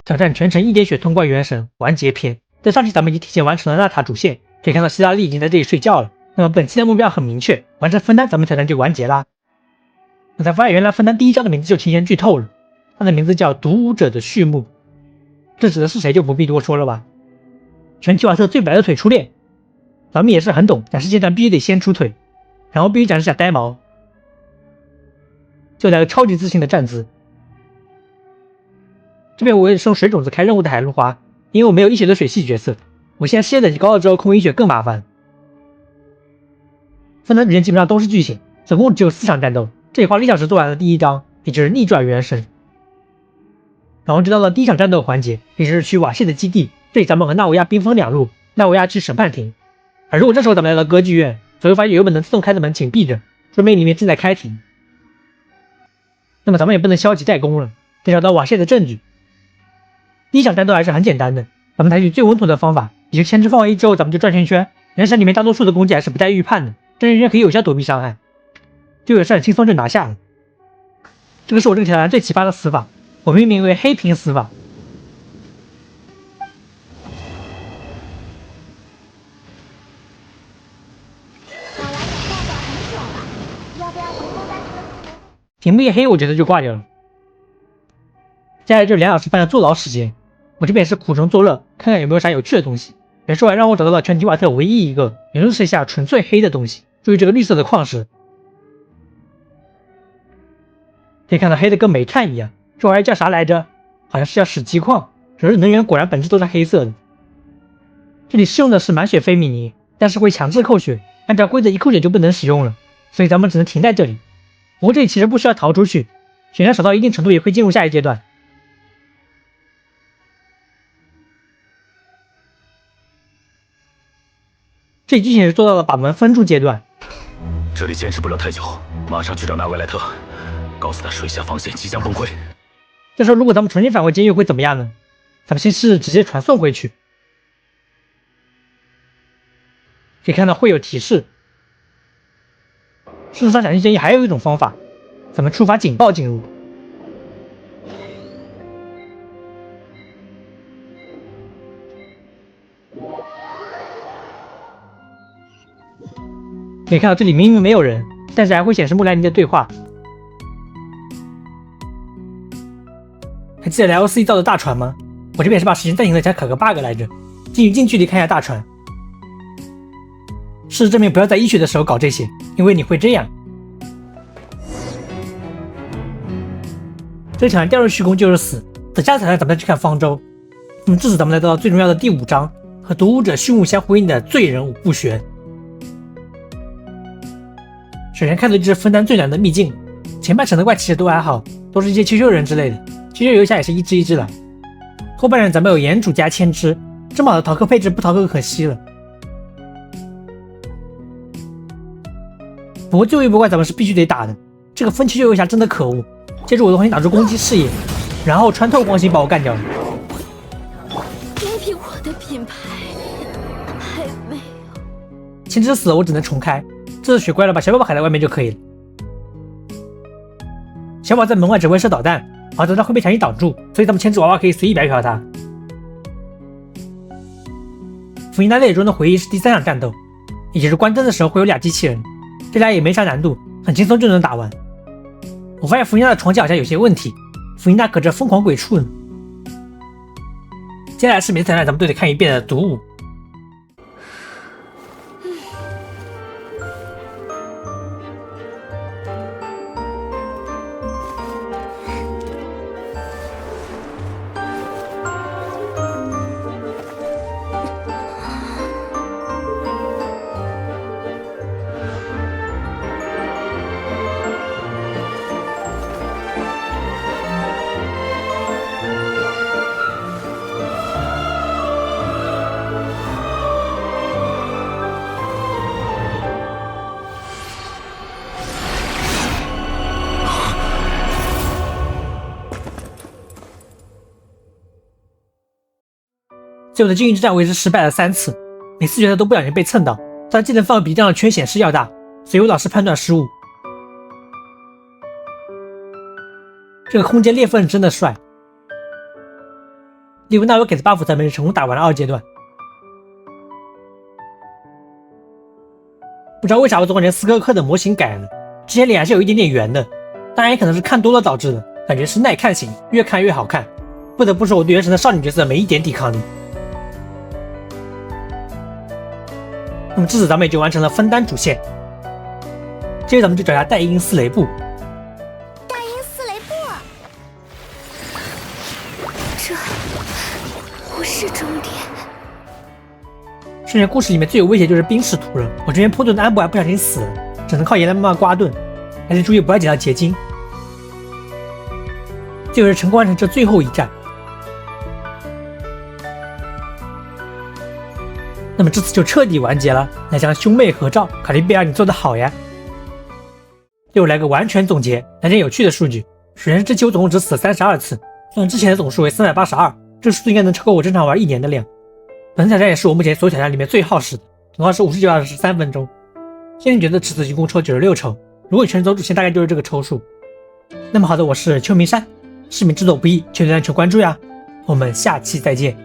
挑战全程1点血通关原神完结篇。在上期咱们已经提前完成了纳塔主线，可以看到希拉莉已经在这里睡觉了。那么本期的目标很明确，完成分担咱们挑战就完结啦。我才发现原来分担第1章的名字就提前剧透了，它的名字叫独舞者的序幕。这指的是谁就不必多说了吧。全提瓦特最白的腿出练，咱们也是很懂，展示阶段必须得先出腿，然后必须展示下呆毛，就来个超级自信的站姿。这边我也是用水种子开任务的海陆花，因为我没有1血的水系角色，我现在世界等级高了之后控1血更麻烦。分担主线基本上都是剧情，总共只有4场战斗，这里花了1小时做完了第1章，也就是逆转原神。然后就到了第1场战斗环节，也就是去瓦谢的基地，这里咱们和纳维亚兵分2路，纳维亚去审判庭。而如果这时候咱们来到歌剧院，则会发现有本能自动开的门请闭着，说明里面正在开庭。那么咱们也不能消极怠工了，得找到瓦谢的证据。第1场战斗还是很简单的，咱们采取最稳妥的方法，也就前置放完1之后咱们就转圈圈。原神里面大多数的攻击还是不带预判的，转圈圈可以有效躲避伤害，队友是很轻松就拿下了。这个是我这个挑战最奇葩的死法，我命名为黑屏死法。屏幕一黑，我觉得就挂掉了。接下来就是2小时半的坐牢时间，我这边也是苦中作乐，看看有没有啥有趣的东西。原说还让我找到了全提瓦特唯一一个原路试一下纯粹黑的东西，注意这个绿色的矿石，可以看到黑的跟煤炭一样，这玩意叫啥来着？好像是叫史基矿，只是能源果然本质都是黑色的。这里适用的是满血非米尼，但是会强制扣血，按照规则一扣血就不能使用了，所以咱们只能停在这里。不过这里其实不需要逃出去，血量少到一定程度也会进入下一阶段。这里剧情是做到了把门封住阶段。这里坚持不了太久，马上去找纳维莱特，告诉他水下防线即将崩溃。这时候如果咱们重新返回监狱会怎么样呢？咱们先是直接传送回去，可以看到会有提示。事实上，想去监狱还有一种方法，咱们触发警报进入。可以看到这里明明没有人，但是还会显示穆莱尼的对话。还记得莱欧斯一造的大船吗？我这边也是把时间暂停了，想考个 bug 来着。进去近距离看一下大船。事实证明，不要在1血的时候搞这些，因为你会这样。这个挑战掉入虚空就是死。等下挑战咱们再去看方舟。那么至此咱们来到了最重要的第5章，和独舞者序幕相呼应的罪人5部旋。首先看的就是分担最难的秘境，前半程的怪其实都还好，都是一些丘丘人之类的，丘丘游一下也是一只一只来。后半人咱们有岩主加千只，这么好的逃课配置不逃课可惜了。不过最后一波怪咱们是必须得打的，这个分丘丘游侠真的可恶，接着我的黄金打出攻击视野，然后穿透光心把我干掉了。别比我的品牌还没有。千只死了我只能重开，这次血怪了把小宝宝喊在外面就可以了。小宝在门外只会射导弹，而导弹会被强行挡住，所以咱们千只娃娃可以随意白嫖他。福音丹烈中的回忆是第3场战斗，也就是关灯的时候会有2机器人，这俩也没啥难度，很轻松就能打完。我发现福音娜的床脚好像有些问题，福音娜可这疯狂鬼畜呢。接下来是每次挑战咱们都得看一遍的独舞。最后的禁欲之战我也是失败了3次，每次觉得都不小心被蹭到，但技能范围比这样的圈显示要大，所以我老是判断失误。这个空间裂缝真的帅。利文纳维给的 buff 咱们成功打完了2阶段。不知道为啥我总感觉斯科克的模型改了，之前脸还是有一点点圆的，当然也可能是看多了导致的，感觉是耐看型，越看越好看。不得不说我对原神的少女角色没一点抵抗力。那么至此咱们也就完成了分担主线，接着咱们就找下代因斯雷布。代因斯雷布，这不是终点。顺着故事里面最有威胁就是冰室屠人，我这边破盾的安博还不小心死了，只能靠岩兰妈妈刮盾，还是注意不要捡到结晶。最后是成功完成这最后一战。那么这次就彻底完结了，来将兄妹合照，卡利贝尔你做得好呀！最后来个完全总结，来点有趣的数据。首先是这期我总共只死了32次，算之前的总数为382，这个数字应该能超过我正常玩1年的量。本次挑战也是我目前所有挑战里面最耗时的，总耗时59小时13分钟。仙人觉得池子一共抽96抽，如果全走主线大概就是这个抽数。那么好的，我是秋名山，视频制作不易，求点赞求关注呀，我们下期再见。